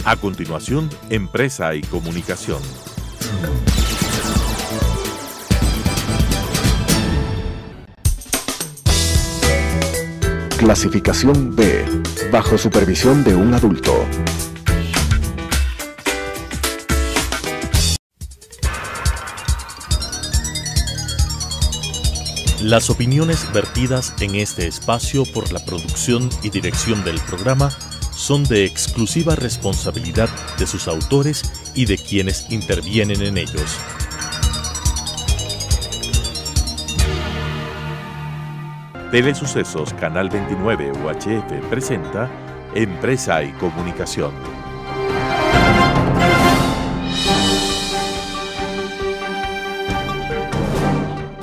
A continuación, Empresa y Comunicación. Clasificación B, bajo supervisión de un adulto. Las opiniones vertidas en este espacio por la producción y dirección del programa son de exclusiva responsabilidad de sus autores y de quienes intervienen en ellos. Telesucesos Canal 29 UHF presenta Empresa y Comunicación.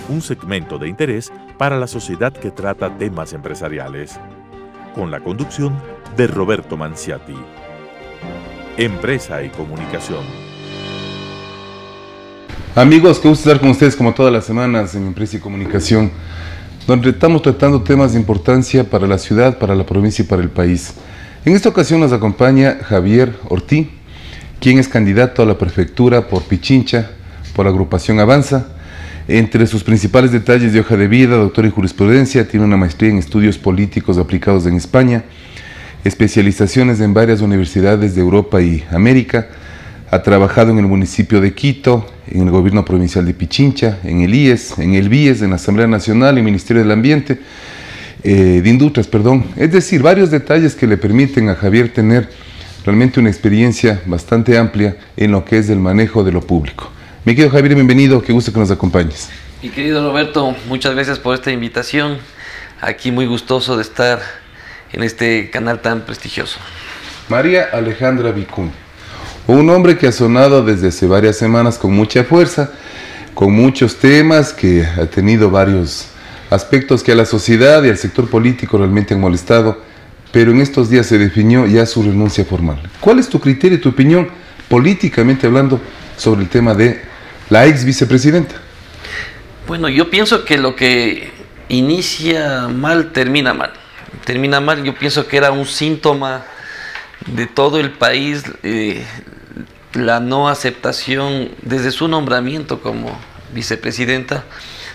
Un segmento de interés para la sociedad que trata temas empresariales, con la conducción de Roberto Manciati. Empresa y Comunicación. Amigos, qué gusto estar con ustedes como todas las semanas en Empresa y Comunicación, donde estamos tratando temas de importancia para la ciudad, para la provincia y para el país. En esta ocasión nos acompaña Javier Ortí, quien es candidato a la prefectura por Pichincha, por la agrupación Avanza. Entre sus principales detalles de hoja de vida, doctor en jurisprudencia, tiene una maestría en estudios políticos aplicados en España, especializaciones en varias universidades de Europa y América, ha trabajado en el municipio de Quito, en el gobierno provincial de Pichincha, en el IES, en el BIES, en la Asamblea Nacional, en el Ministerio del Ambiente, de Industrias, perdón. Es decir, varios detalles que le permiten a Javier tener realmente una experiencia bastante amplia en lo que es el manejo de lo público. Mi querido Javier, bienvenido, qué gusto que nos acompañes. Mi querido Roberto, muchas gracias por esta invitación. Aquí muy gustoso de estar en este canal tan prestigioso. María Alejandra Vicuña, un hombre que ha sonado desde hace varias semanas con mucha fuerza, con muchos temas, que ha tenido varios aspectos que a la sociedad y al sector político realmente han molestado, pero en estos días se definió ya su renuncia formal. ¿Cuál es tu criterio y tu opinión, políticamente hablando, sobre el tema de la ex vicepresidenta? Bueno, yo pienso que lo que inicia mal, termina mal. Termina mal, yo pienso que era un síntoma de todo el país, la no aceptación desde su nombramiento como vicepresidenta.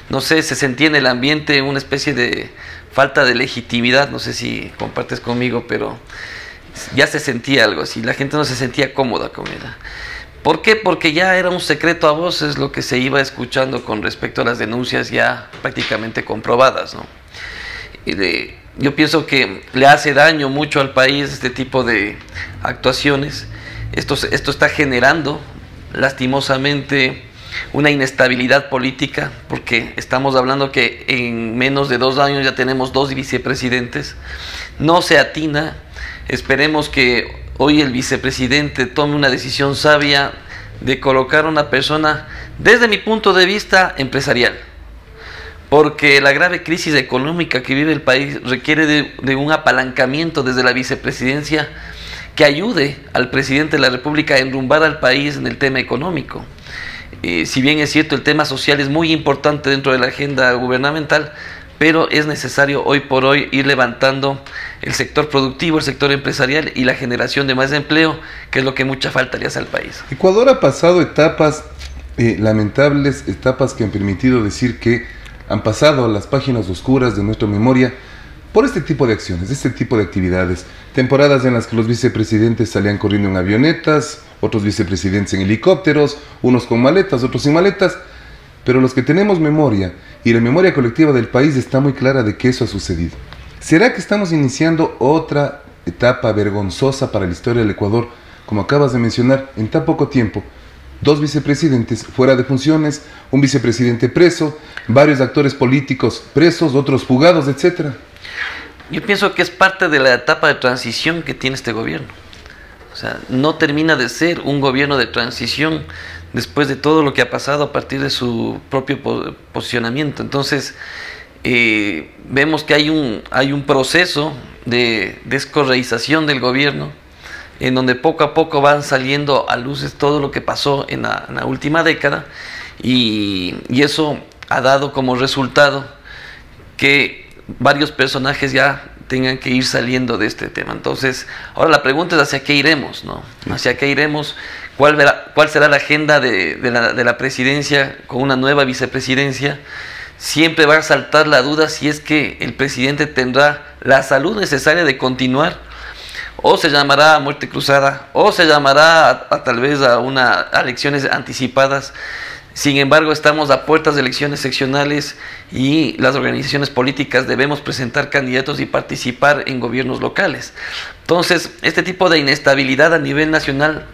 No sé, se sentía en el ambiente una especie de falta de legitimidad, no sé si compartes conmigo, pero ya se sentía algo así, la gente no se sentía cómoda con ella. ¿Por qué? Porque ya era un secreto a voces lo que se iba escuchando con respecto a las denuncias ya prácticamente comprobadas, ¿no? Yo pienso que le hace daño mucho al país este tipo de actuaciones. Esto está generando, lastimosamente, una inestabilidad política, porque estamos hablando que en menos de 2 años ya tenemos 2 vicepresidentes. No se atina. Esperemos que hoy el vicepresidente tome una decisión sabia de colocar a una persona, desde mi punto de vista, empresarial. Porque la grave crisis económica que vive el país requiere de un apalancamiento desde la vicepresidencia que ayude al presidente de la República a enrumbar al país en el tema económico. Si bien es cierto, el tema social es muy importante dentro de la agenda gubernamental, pero es necesario hoy por hoy ir levantando el sector productivo, el sector empresarial y la generación de más empleo, que es lo que mucha falta le hace al país. Ecuador ha pasado etapas lamentables, etapas que han permitido decir que han pasado a las páginas oscuras de nuestra memoria por este tipo de acciones, este tipo de actividades. Temporadas en las que los vicepresidentes salían corriendo en avionetas, otros vicepresidentes en helicópteros, unos con maletas, otros sin maletas, pero los que tenemos memoria y la memoria colectiva del país está muy clara de que eso ha sucedido. ¿Será que estamos iniciando otra etapa vergonzosa para la historia del Ecuador, como acabas de mencionar, en tan poco tiempo? 2 vicepresidentes fuera de funciones, un vicepresidente preso, varios actores políticos presos, otros fugados, etcétera. Yo pienso que es parte de la etapa de transición que tiene este gobierno. O sea, no termina de ser un gobierno de transición después de todo lo que ha pasado a partir de su propio posicionamiento. Entonces, vemos que hay un proceso de descorreización del gobierno, en donde poco a poco van saliendo a luces todo lo que pasó en la última década, y eso ha dado como resultado que varios personajes ya tengan que ir saliendo de este tema. Entonces, ahora la pregunta es hacia qué iremos, ¿no? Hacia qué iremos, cuál será la agenda de la presidencia con una nueva vicepresidencia. Siempre va a saltar la duda si es que el presidente tendrá la salud necesaria de continuar, o se llamará a muerte cruzada, o se llamará tal vez a elecciones anticipadas. Sin embargo, estamos a puertas de elecciones seccionales y las organizaciones políticas debemos presentar candidatos y participar en gobiernos locales. Entonces, este tipo de inestabilidad a nivel nacional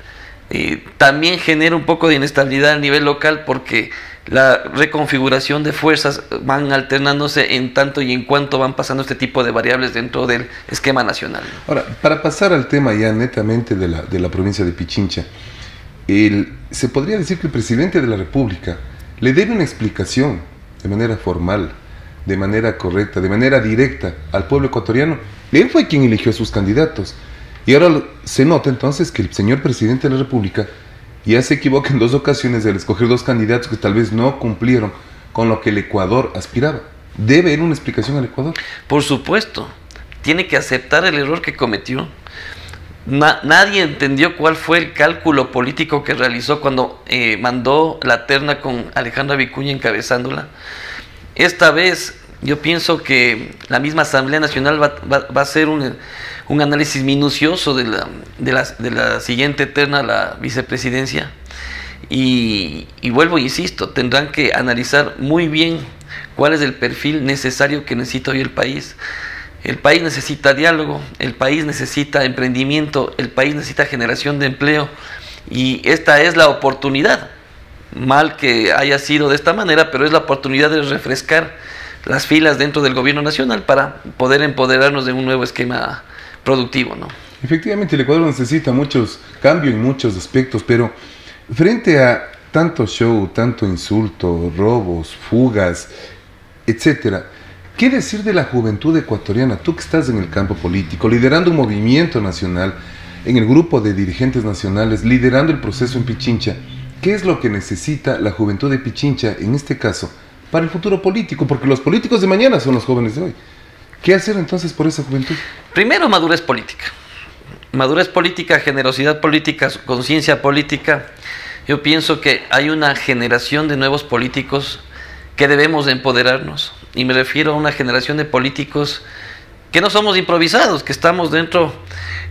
también genera un poco de inestabilidad a nivel local, porque la reconfiguración de fuerzas van alternándose en tanto y en cuanto van pasando este tipo de variables dentro del esquema nacional. Ahora, para pasar al tema ya netamente de la provincia de Pichincha, se podría decir que el presidente de la República le debe una explicación de manera formal, de manera correcta, de manera directa al pueblo ecuatoriano. Él fue quien eligió a sus candidatos. Y ahora se nota entonces que el señor presidente de la República ya se equivoca en 2 ocasiones al escoger 2 candidatos que tal vez no cumplieron con lo que el Ecuador aspiraba. ¿Debe haber una explicación al Ecuador? Por supuesto, tiene que aceptar el error que cometió. Nadie entendió cuál fue el cálculo político que realizó cuando mandó la terna con Alejandra Vicuña encabezándola. Esta vez yo pienso que la misma Asamblea Nacional va a hacer un análisis minucioso de la siguiente terna a la vicepresidencia, y vuelvo e insisto, tendrán que analizar muy bien cuál es el perfil necesario que necesita hoy el país. El país necesita diálogo, el país necesita emprendimiento, el país necesita generación de empleo, y esta es la oportunidad. Mal que haya sido de esta manera, pero es la oportunidad de refrescar las filas dentro del gobierno nacional para poder empoderarnos de un nuevo esquema productivo, ¿no? Efectivamente, el Ecuador necesita muchos cambios en muchos aspectos, pero frente a tanto show, tanto insulto, robos, fugas, etcétera, ¿qué decir de la juventud ecuatoriana? Tú que estás en el campo político, liderando un movimiento nacional, en el grupo de dirigentes nacionales, liderando el proceso en Pichincha, ¿qué es lo que necesita la juventud de Pichincha, en este caso, para el futuro político? Porque los políticos de mañana son los jóvenes de hoy. ¿Qué hacer entonces por esa juventud? Primero, madurez política. Madurez política, generosidad política, conciencia política. Yo pienso que hay una generación de nuevos políticos que debemos de empoderarnos. Y me refiero a una generación de políticos que no somos improvisados, que estamos dentro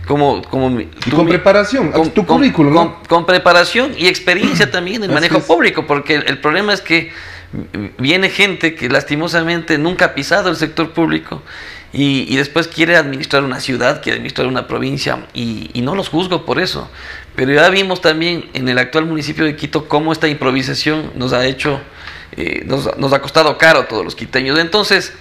con preparación, tu currículum, ¿no? Con preparación y experiencia también en el manejo público, porque el problema es que viene gente que lastimosamente nunca ha pisado el sector público y después quiere administrar una ciudad, quiere administrar una provincia, y no los juzgo por eso, pero ya vimos también en el actual municipio de Quito cómo esta improvisación nos ha hecho, nos ha costado caro a todos los quiteños. Entonces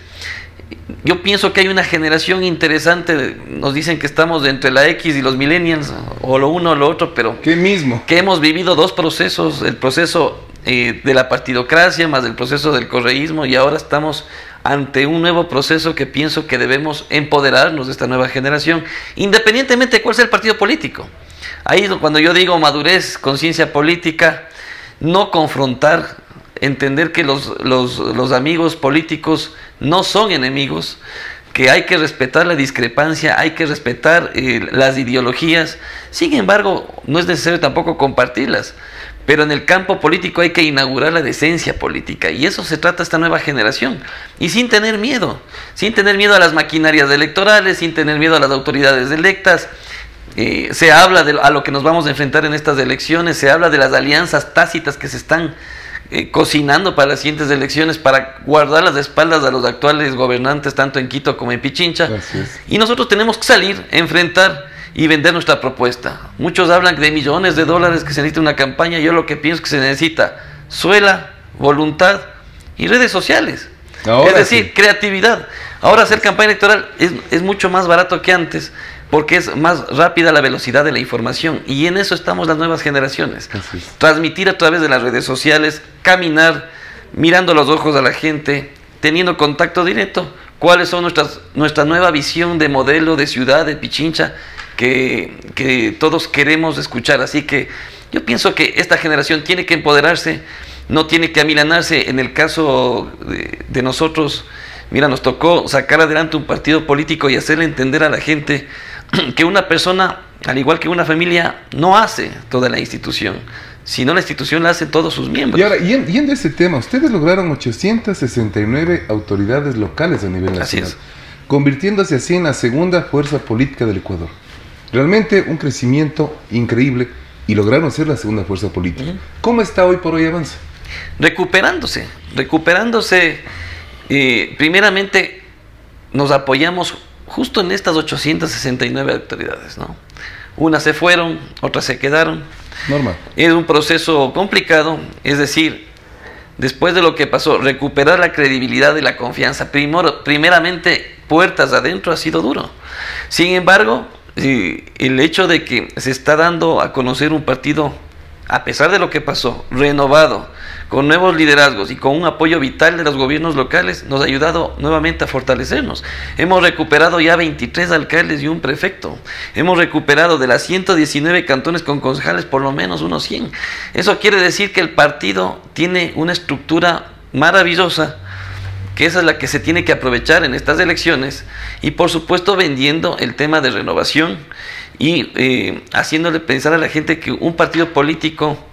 yo pienso que hay una generación interesante. Nos dicen que estamos entre la X y los millennials, o lo uno o lo otro, pero ¿qué mismo? Que hemos vivido 2 procesos, el proceso de la partidocracia más el proceso del correísmo, y ahora estamos ante un nuevo proceso que pienso que debemos empoderarnos de esta nueva generación, independientemente de cuál sea el partido político. Ahí es cuando yo digo madurez, conciencia política, no confrontar, entender que los amigos políticos no son enemigos, que hay que respetar la discrepancia, hay que respetar las ideologías. Sin embargo, no es necesario tampoco compartirlas, pero en el campo político hay que inaugurar la decencia política, y eso se trata esta nueva generación, y sin tener miedo a las maquinarias electorales, sin tener miedo a las autoridades electas. Se habla a lo que nos vamos a enfrentar en estas elecciones, se habla de las alianzas tácitas que se están cocinando para las siguientes elecciones para guardar las espaldas a los actuales gobernantes, tanto en Quito como en Pichincha. Y nosotros tenemos que salir, enfrentar y vender nuestra propuesta. Muchos hablan de millones de dólares que se necesita una campaña. Yo lo que pienso es que se necesita suela, voluntad y redes sociales. Es decir, creatividad. Ahora hacer campaña electoral es mucho más barato que antes, porque es más rápida la velocidad de la información, y en eso estamos las nuevas generaciones. Transmitir a través de las redes sociales, caminar mirando los ojos a la gente, teniendo contacto directo. ¿Cuáles son nuestra nueva visión de modelo de ciudad de Pichincha que todos queremos escuchar? Así que yo pienso que esta generación tiene que empoderarse, no tiene que amilanarse. En el caso de nosotros, Mira, nos tocó sacar adelante un partido político y hacerle entender a la gente que una persona, al igual que una familia, no hace toda la institución, sino la institución la hacen todos sus miembros. Y ahora, yendo a ese tema, ustedes lograron 869 autoridades locales a nivel nacional, convirtiéndose así en la segunda fuerza política del Ecuador. Realmente un crecimiento increíble y lograron ser la segunda fuerza política. ¿Cómo está hoy por hoy Avanza? Recuperándose. Primeramente nos apoyamos justo en estas 869 autoridades, ¿no? Unas se fueron, otras se quedaron. Normal. Es un proceso complicado, es decir, después de lo que pasó, recuperar la credibilidad y la confianza, primeramente puertas adentro, ha sido duro. Sin embargo, el hecho de que se está dando a conocer un partido, a pesar de lo que pasó, renovado, con nuevos liderazgos y con un apoyo vital de los gobiernos locales, nos ha ayudado nuevamente a fortalecernos. Hemos recuperado ya 23 alcaldes y un prefecto. Hemos recuperado de las 119 cantones con concejales por lo menos unos 100. Eso quiere decir que el partido tiene una estructura maravillosa, que esa es la que se tiene que aprovechar en estas elecciones, y por supuesto vendiendo el tema de renovación y haciéndole pensar a la gente que un partido político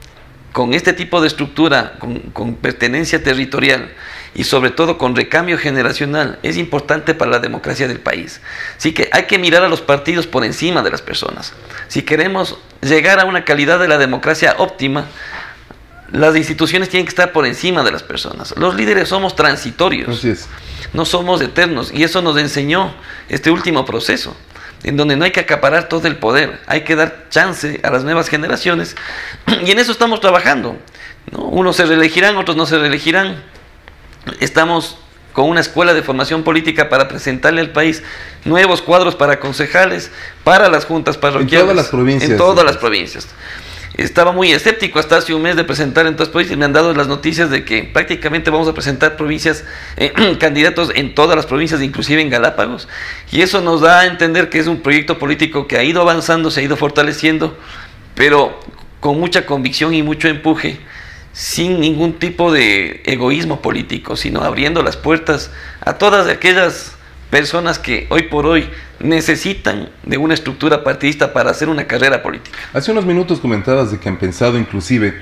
con este tipo de estructura, con pertenencia territorial y sobre todo con recambio generacional, es importante para la democracia del país. Así que hay que mirar a los partidos por encima de las personas. Si queremos llegar a una calidad de la democracia óptima, las instituciones tienen que estar por encima de las personas. Los líderes somos transitorios, Así es. no somos eternos, y eso nos enseñó este último proceso, en donde no hay que acaparar todo el poder, hay que dar chance a las nuevas generaciones, y en eso estamos trabajando, ¿no? Unos se reelegirán, otros no se reelegirán. Estamos con una escuela de formación política para presentarle al país nuevos cuadros para concejales, para las juntas parroquiales. En todas las provincias. En todas las provincias. Estaba muy escéptico hasta hace un mes de presentar en todas las provincias. Me han dado las noticias de que prácticamente vamos a presentar provincias, candidatos en todas las provincias, inclusive en Galápagos. Y eso nos da a entender que es un proyecto político que ha ido avanzando, se ha ido fortaleciendo, pero con mucha convicción y mucho empuje, sin ningún tipo de egoísmo político, sino abriendo las puertas a todas aquellas personas que hoy por hoy necesitan de una estructura partidista para hacer una carrera política. Hace unos minutos comentabas de que han pensado inclusive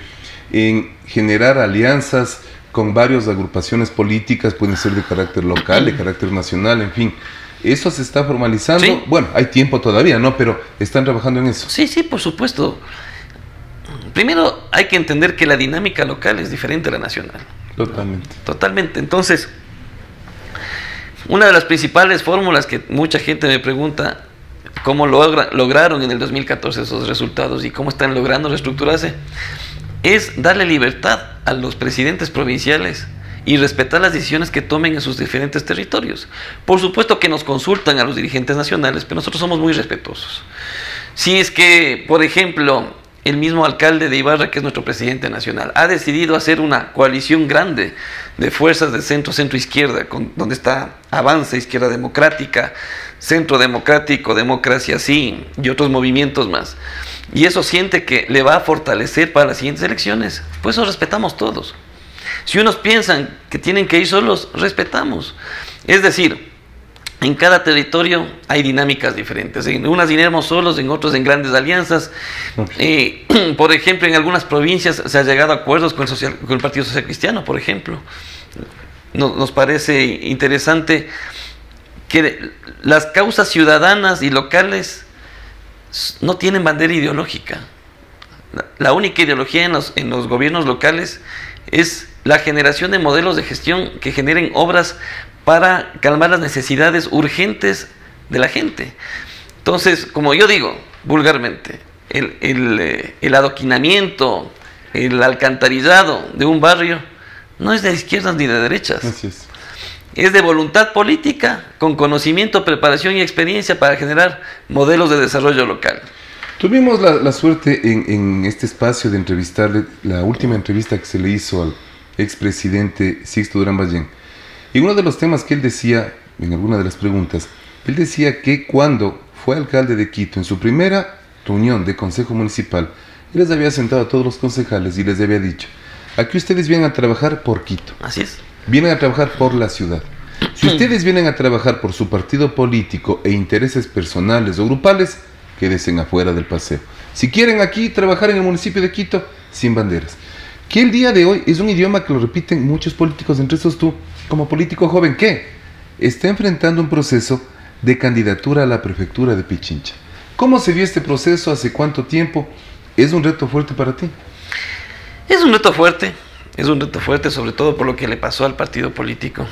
en generar alianzas con varias agrupaciones políticas, pueden ser de carácter local, de carácter nacional, en fin. ¿Eso se está formalizando? Sí. Bueno, hay tiempo todavía, ¿no? Pero están trabajando en eso. Sí, por supuesto. Primero hay que entender que la dinámica local es diferente a la nacional. Totalmente. Totalmente. Entonces, una de las principales fórmulas que mucha gente me pregunta, cómo lograron en el 2014 esos resultados y cómo están logrando reestructurarse, es darle libertad a los presidentes provinciales y respetar las decisiones que tomen en sus diferentes territorios. Por supuesto que nos consultan a los dirigentes nacionales, pero nosotros somos muy respetuosos. Si es que, por ejemplo, el mismo alcalde de Ibarra, que es nuestro presidente nacional, ha decidido hacer una coalición grande de fuerzas de centro-izquierda, donde está Avanza, Izquierda Democrática, Centro Democrático, Democracia Sí, y otros movimientos más. Y eso siente que le va a fortalecer para las siguientes elecciones. Pues eso respetamos todos. Si unos piensan que tienen que ir solos, respetamos. Es decir, en cada territorio hay dinámicas diferentes. En unas iremos solos, en otros en grandes alianzas. Por ejemplo, en algunas provincias se ha llegado a acuerdos con el Partido Social Cristiano, por ejemplo. Nos parece interesante que las causas ciudadanas y locales no tienen bandera ideológica. La única ideología en los gobiernos locales es la generación de modelos de gestión que generen obras para calmar las necesidades urgentes de la gente. Entonces, como yo digo vulgarmente, el adoquinamiento, el alcantarillado de un barrio no es de izquierdas ni de derechas. Así es. Es de voluntad política, con conocimiento, preparación y experiencia para generar modelos de desarrollo local. Tuvimos la suerte en este espacio de entrevistarle, la última entrevista que se le hizo al expresidente Sixto Durán Ballén. Y uno de los temas que él decía, en alguna de las preguntas, él decía que cuando fue alcalde de Quito, en su primera reunión de consejo municipal, él les había sentado a todos los concejales y les había dicho: aquí ustedes vienen a trabajar por Quito. Así es. Vienen a trabajar por la ciudad. Si ustedes vienen a trabajar por su partido político e intereses personales o grupales, quédense afuera del paseo. Si quieren aquí trabajar en el municipio de Quito, sin banderas. Que el día de hoy es un idioma que lo repiten muchos políticos, entre esos tú, como político joven, que está enfrentando un proceso de candidatura a la prefectura de Pichincha. ¿Cómo se vio este proceso? ¿Hace cuánto tiempo? ¿Es un reto fuerte para ti? Es un reto fuerte sobre todo por lo que le pasó al partido político.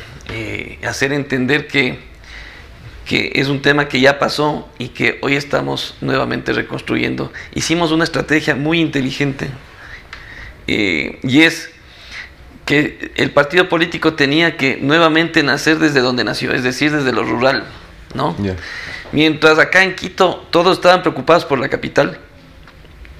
Hacer entender que es un tema que ya pasó y que hoy estamos nuevamente reconstruyendo. Hicimos una estrategia muy inteligente y es que el partido político tenía que nuevamente nacer desde donde nació, es decir, desde lo rural, ¿no? Yeah. Mientras acá en Quito todos estaban preocupados por la capital,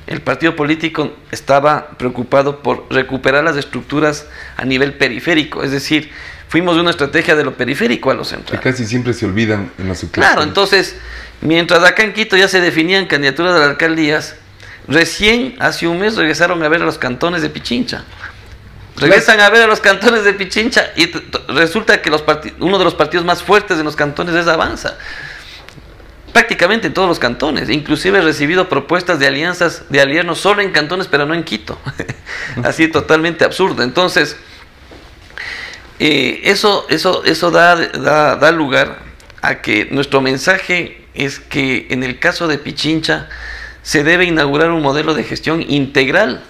el partido político estaba preocupado por recuperar las estructuras a nivel periférico, es decir, fuimos de una estrategia de lo periférico a lo central. Que casi siempre se olvidan en los sectores. Claro, entonces, mientras acá en Quito ya se definían candidaturas de las alcaldías, recién hace un mes regresaron a ver a los cantones de Pichincha. Regresan a ver a los cantones de Pichincha y resulta que uno de los partidos más fuertes en los cantones es Avanza. Prácticamente en todos los cantones, inclusive he recibido propuestas de alianzas, de aliarnos solo en cantones, pero no en Quito. Así totalmente absurdo. Entonces, eso da lugar a que nuestro mensaje es que en el caso de Pichincha se debe inaugurar un modelo de gestión integral,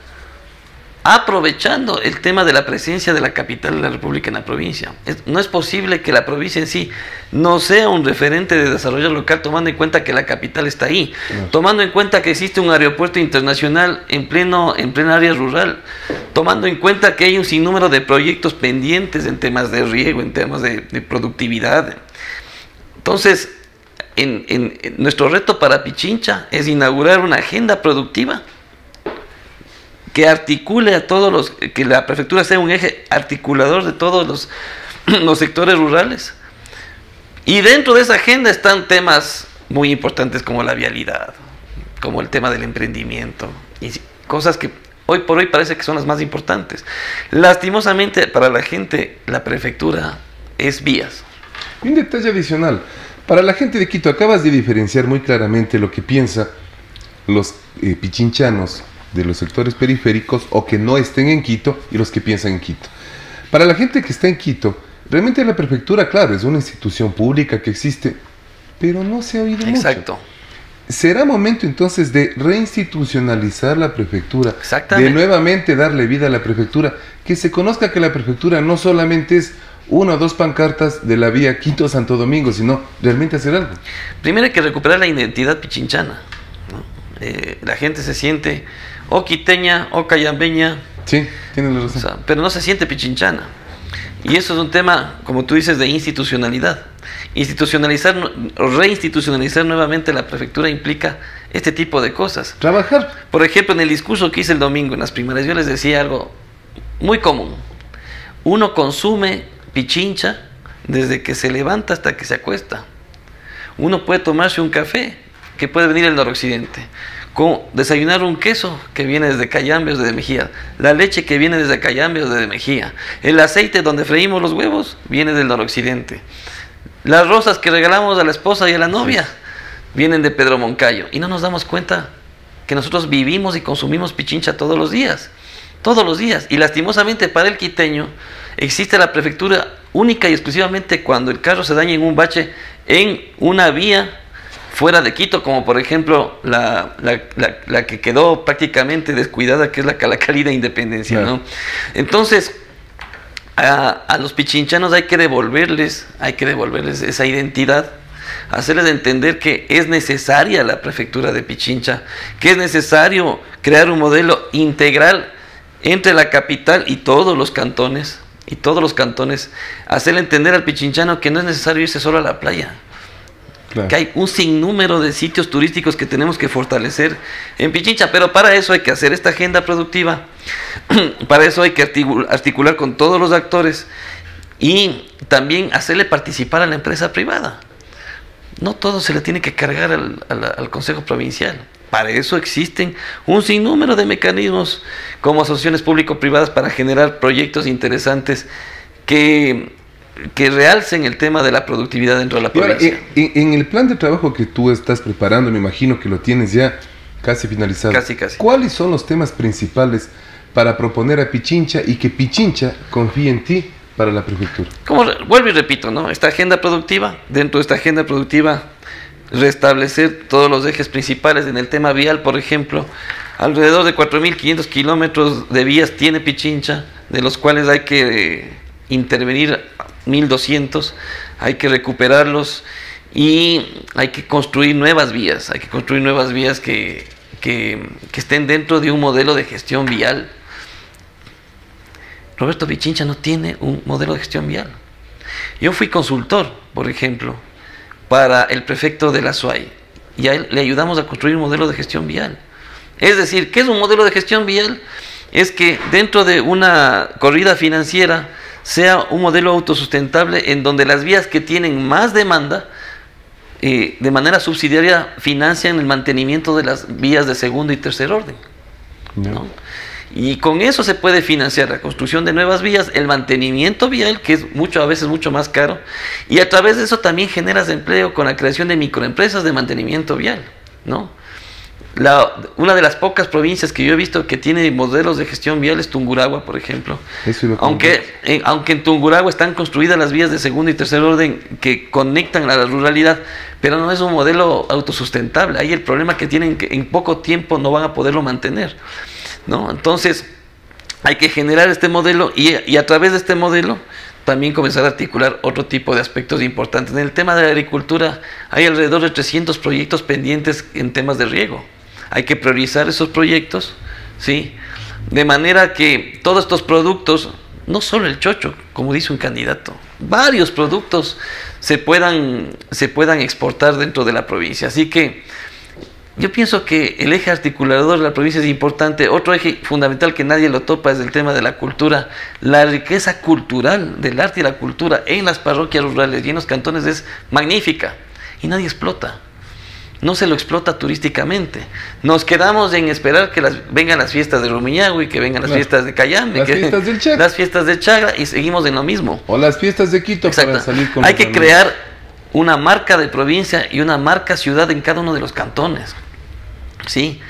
aprovechando el tema de la presencia de la capital de la República en la provincia. No es posible que la provincia en sí no sea un referente de desarrollo local, tomando en cuenta que la capital está ahí, tomando en cuenta que existe un aeropuerto internacional en plena área rural, tomando en cuenta que hay un sinnúmero de proyectos pendientes en temas de riego, en temas de productividad. Entonces, nuestro reto para Pichincha es inaugurar una agenda productiva que articule a todos los, que la prefectura sea un eje articulador de todos los sectores rurales. Y dentro de esa agenda están temas muy importantes como la vialidad, como el tema del emprendimiento, y cosas que hoy por hoy parece que son las más importantes. Lastimosamente para la gente, la prefectura es vías. Y un detalle adicional, para la gente de Quito, acabas de diferenciar muy claramente lo que piensan los pichinchanos de los sectores periféricos o que no estén en Quito y los que piensan en Quito. Para la gente que está en Quito, realmente la prefectura, claro, es una institución pública que existe, pero no se ha oído mucho. Exacto. ¿Será momento entonces de reinstitucionalizar la prefectura? De nuevamente darle vida a la prefectura, que se conozca que la prefectura no solamente es una o dos pancartas de la vía Quito-Santo Domingo, sino realmente hacer algo? Primero hay que recuperar la identidad pichinchana, ¿no? La gente se siente o quiteña o cayambeña. Sí, tienes razón. O sea, pero no se siente pichinchana. Y eso es un tema, como tú dices, de institucionalidad. Institucionalizar o reinstitucionalizar nuevamente la prefectura implica este tipo de cosas. Trabajar. Por ejemplo, en el discurso que hice el domingo en las primarias, yo les decía algo muy común. Uno consume Pichincha desde que se levanta hasta que se acuesta. Uno puede tomarse un café que puede venir del noroccidente, desayunar un queso que viene desde Cayambe o desde Mejía, la leche que viene desde Cayambe o desde Mejía, el aceite donde freímos los huevos viene del noroccidente, las rosas que regalamos a la esposa y a la novia vienen de Pedro Moncayo, y no nos damos cuenta que nosotros vivimos y consumimos Pichincha todos los días, y lastimosamente para el quiteño existe la prefectura única y exclusivamente cuando el carro se daña en un bache en una vía fuera de Quito, como por ejemplo la que quedó prácticamente descuidada, que es la Calacalí de Independencia, ¿no? Entonces, a los pichinchanos hay que devolverles esa identidad, hacerles entender que es necesaria la prefectura de Pichincha, que es necesario crear un modelo integral entre la capital y todos los cantones, hacerle entender al pichinchano que no es necesario irse solo a la playa. Claro. Que hay un sinnúmero de sitios turísticos que tenemos que fortalecer en Pichincha, pero para eso hay que hacer esta agenda productiva, para eso hay que articular con todos los actores y también hacerle participar a la empresa privada. No todo se le tiene que cargar al Consejo Provincial. Para eso existen un sinnúmero de mecanismos como asociaciones público-privadas para generar proyectos interesantes que que realcen el tema de la productividad dentro de la provincia. En el plan de trabajo que tú estás preparando, me imagino que lo tienes ya casi finalizado. Casi. ¿Cuáles son los temas principales para proponer a Pichincha y que Pichincha confíe en ti para la prefectura? Como vuelvo y repito, ¿no? Esta agenda productiva, dentro de esta agenda productiva, restablecer todos los ejes principales en el tema vial, por ejemplo, alrededor de 4.500 kilómetros de vías tiene Pichincha, de los cuales hay que intervenir 1.200, hay que recuperarlos y hay que construir nuevas vías, que estén dentro de un modelo de gestión vial. Roberto Pichincha no tiene un modelo de gestión vial. Yo fui consultor, por ejemplo, para el prefecto de la SUAY, y a él le ayudamos a construir un modelo de gestión vial. Es decir, ¿qué es un modelo de gestión vial? Es que dentro de una corrida financiera sea un modelo autosustentable en donde las vías que tienen más demanda, de manera subsidiaria, financian el mantenimiento de las vías de segundo y tercer orden, ¿no? Y con eso se puede financiar la construcción de nuevas vías, el mantenimiento vial, que es a veces mucho más caro, y a través de eso también generas empleo con la creación de microempresas de mantenimiento vial, ¿no? Una de las pocas provincias que yo he visto que tiene modelos de gestión vial es Tungurahua, por ejemplo. Aunque en Tungurahua están construidas las vías de segundo y tercer orden que conectan a la ruralidad, pero no es un modelo autosustentable. Ahí el problema que tienen que en poco tiempo no van a poderlo mantener, ¿no? Entonces hay que generar este modelo y a través de este modelo también comenzar a articular otro tipo de aspectos importantes. En el tema de la agricultura hay alrededor de 300 proyectos pendientes en temas de riego. Hay que priorizar esos proyectos, ¿sí? De manera que todos estos productos, no solo el chocho, como dice un candidato, varios productos se puedan exportar dentro de la provincia. Así que yo pienso que el eje articulador de la provincia es importante. Otro eje fundamental que nadie lo topa es el tema de la cultura. La riqueza cultural del arte y la cultura en las parroquias rurales y en los cantones es magnífica y nadie explota. No se lo explota turísticamente. Nos quedamos en esperar que vengan las fiestas de Rumiñahui, que vengan las fiestas de Cayambe, las fiestas del Chagra, y seguimos en lo mismo. O las fiestas de Quito. Exacto. Para salir con Hay que crear una marca de provincia y una marca ciudad en cada uno de los cantones, ¿sí?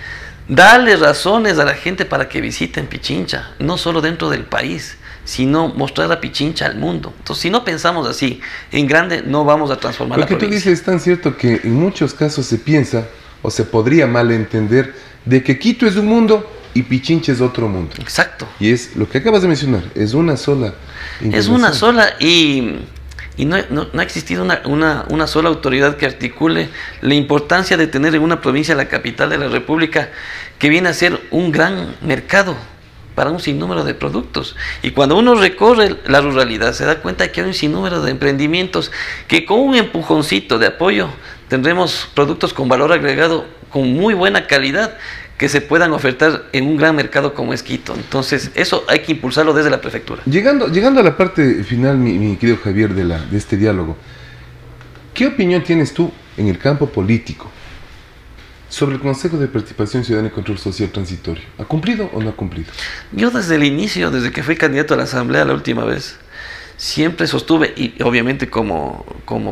Darle razones a la gente para que visiten Pichincha, no solo dentro del país, sino mostrar a Pichincha al mundo. Entonces, si no pensamos así, en grande, no vamos a transformar la provincia. Lo que tú dices es tan cierto que en muchos casos se piensa, o se podría malentender, de que Quito es un mundo y Pichincha es otro mundo. Exacto. Y es lo que acabas de mencionar, es una sola. Es una sola y no ha existido una sola autoridad que articule la importancia de tener en una provincia, la capital de la República, que viene a ser un gran mercado para un sinnúmero de productos. Y cuando uno recorre la ruralidad se da cuenta que hay un sinnúmero de emprendimientos que con un empujoncito de apoyo tendremos productos con valor agregado, con muy buena calidad, que se puedan ofertar en un gran mercado como es Quito. Entonces eso hay que impulsarlo desde la prefectura. Llegando a la parte final, mi querido Javier, de este diálogo, ¿qué opinión tienes tú en el campo político sobre el Consejo de Participación Ciudadana y Control Social Transitorio? ¿Ha cumplido o no ha cumplido? Yo desde el inicio, desde que fui candidato a la Asamblea la última vez, siempre sostuve, y obviamente como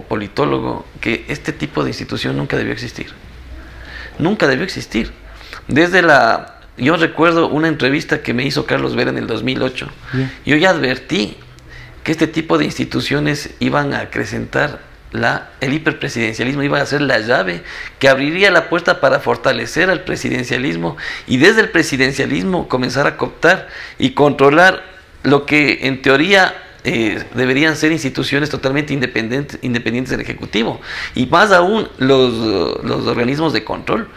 politólogo, que este tipo de institución nunca debió existir. Nunca debió existir. Yo recuerdo una entrevista que me hizo Carlos Vera en el 2008. Bien. Yo ya advertí que este tipo de instituciones iban a acrecentar el hiperpresidencialismo, iba a ser la llave que abriría la puerta para fortalecer al presidencialismo y desde el presidencialismo comenzar a cooptar y controlar lo que en teoría deberían ser instituciones totalmente independientes del Ejecutivo y más aún los organismos de control.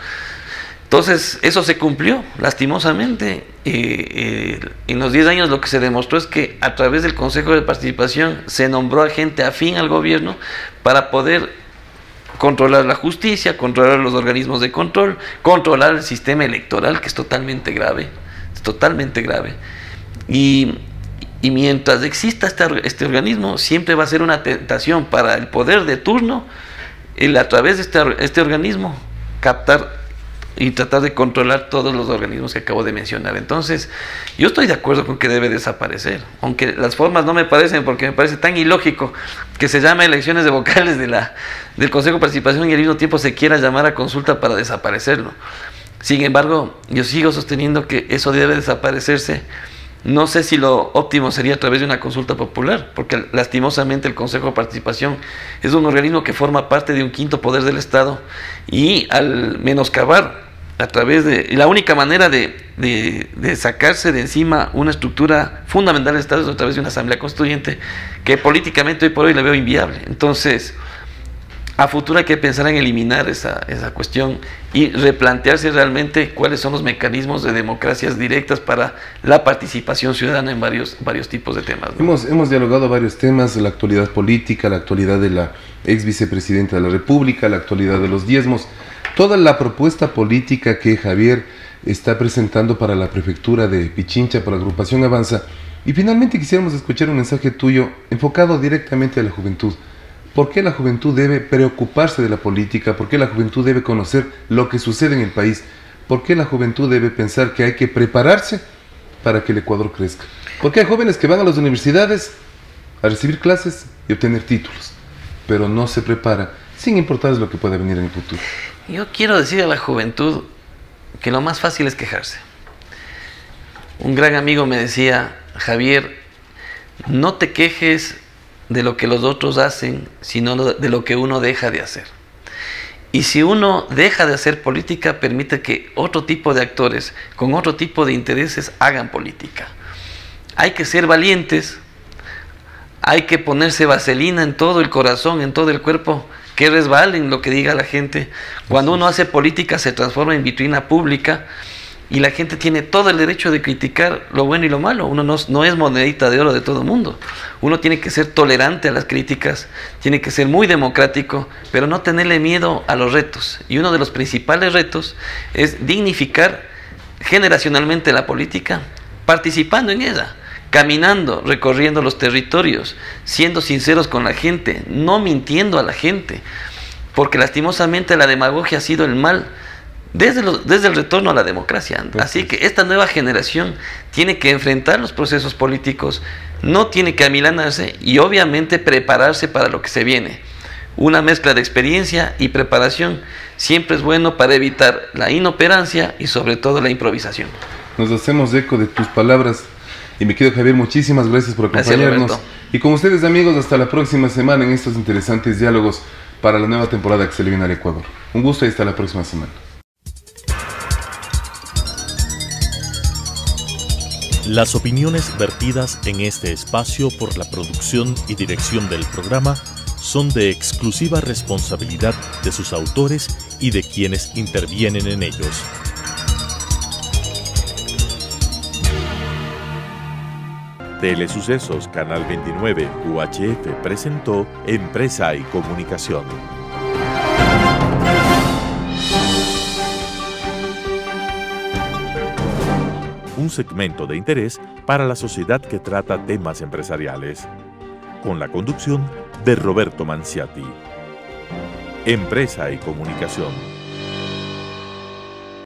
Entonces eso se cumplió lastimosamente. En los 10 años lo que se demostró es que a través del Consejo de Participación se nombró a gente afín al gobierno para poder controlar la justicia, controlar los organismos de control, controlar el sistema electoral, que es totalmente grave, y mientras exista este organismo siempre va a ser una tentación para el poder de turno a través de este organismo captar y tratar de controlar todos los organismos que acabo de mencionar. Entonces, yo estoy de acuerdo con que debe desaparecer, aunque las formas no me parecen, porque me parece tan ilógico que se llame elecciones de vocales del Consejo de Participación y al mismo tiempo se quiera llamar a consulta para desaparecerlo. Sin embargo, yo sigo sosteniendo que eso debe desaparecerse. No sé si lo óptimo sería a través de una consulta popular, porque lastimosamente el Consejo de Participación es un organismo que forma parte de un quinto poder del Estado, y al menoscabar a través de... La única manera de sacarse de encima una estructura fundamental del Estado es a través de una asamblea constituyente, que políticamente hoy por hoy la veo inviable. Entonces, a futuro hay que pensar en eliminar esa cuestión y replantearse realmente cuáles son los mecanismos de democracias directas para la participación ciudadana en varios tipos de temas, ¿no? Hemos dialogado varios temas, la actualidad política, la actualidad de la ex vicepresidenta de la República, la actualidad de los diezmos, toda la propuesta política que Javier está presentando para la prefectura de Pichincha, para la agrupación Avanza. Y finalmente quisiéramos escuchar un mensaje tuyo enfocado directamente a la juventud. ¿Por qué la juventud debe preocuparse de la política? ¿Por qué la juventud debe conocer lo que sucede en el país? ¿Por qué la juventud debe pensar que hay que prepararse para que el Ecuador crezca? Porque hay jóvenes que van a las universidades a recibir clases y obtener títulos, pero no se preparan, sin importar lo que pueda venir en el futuro. Yo quiero decir a la juventud que lo más fácil es quejarse. Un gran amigo me decía: Javier, no te quejes de lo que los otros hacen, sino de lo que uno deja de hacer. Y si uno deja de hacer política, permite que otro tipo de actores con otro tipo de intereses hagan política. Hay que ser valientes, hay que ponerse vaselina en todo el corazón, en todo el cuerpo, que resbalen lo que diga la gente. Cuando uno hace política se transforma en vitrina pública y la gente tiene todo el derecho de criticar lo bueno y lo malo. Uno no es monedita de oro de todo el mundo. Uno tiene que ser tolerante a las críticas, tiene que ser muy democrático, pero no tenerle miedo a los retos. Y uno de los principales retos es dignificar generacionalmente la política, participando en ella, caminando, recorriendo los territorios, siendo sinceros con la gente, no mintiendo a la gente, porque lastimosamente la demagogia ha sido el mal desde el retorno a la democracia. Así que esta nueva generación tiene que enfrentar los procesos políticos, no tiene que amilanarse y obviamente prepararse para lo que se viene. Una mezcla de experiencia y preparación siempre es bueno para evitar la inoperancia y sobre todo la improvisación. Nos hacemos eco de tus palabras. Y mi querido Javier, muchísimas gracias por acompañarnos. Gracias, y con ustedes, amigos, hasta la próxima semana en estos interesantes diálogos para la nueva temporada que se le viene al Ecuador. Un gusto y hasta la próxima semana. Las opiniones vertidas en este espacio por la producción y dirección del programa son de exclusiva responsabilidad de sus autores y de quienes intervienen en ellos. Telesucesos Canal 29 UHF presentó Empresa y Comunicación. Un segmento de interés para la sociedad que trata temas empresariales, con la conducción de Roberto Manciati. Empresa y Comunicación.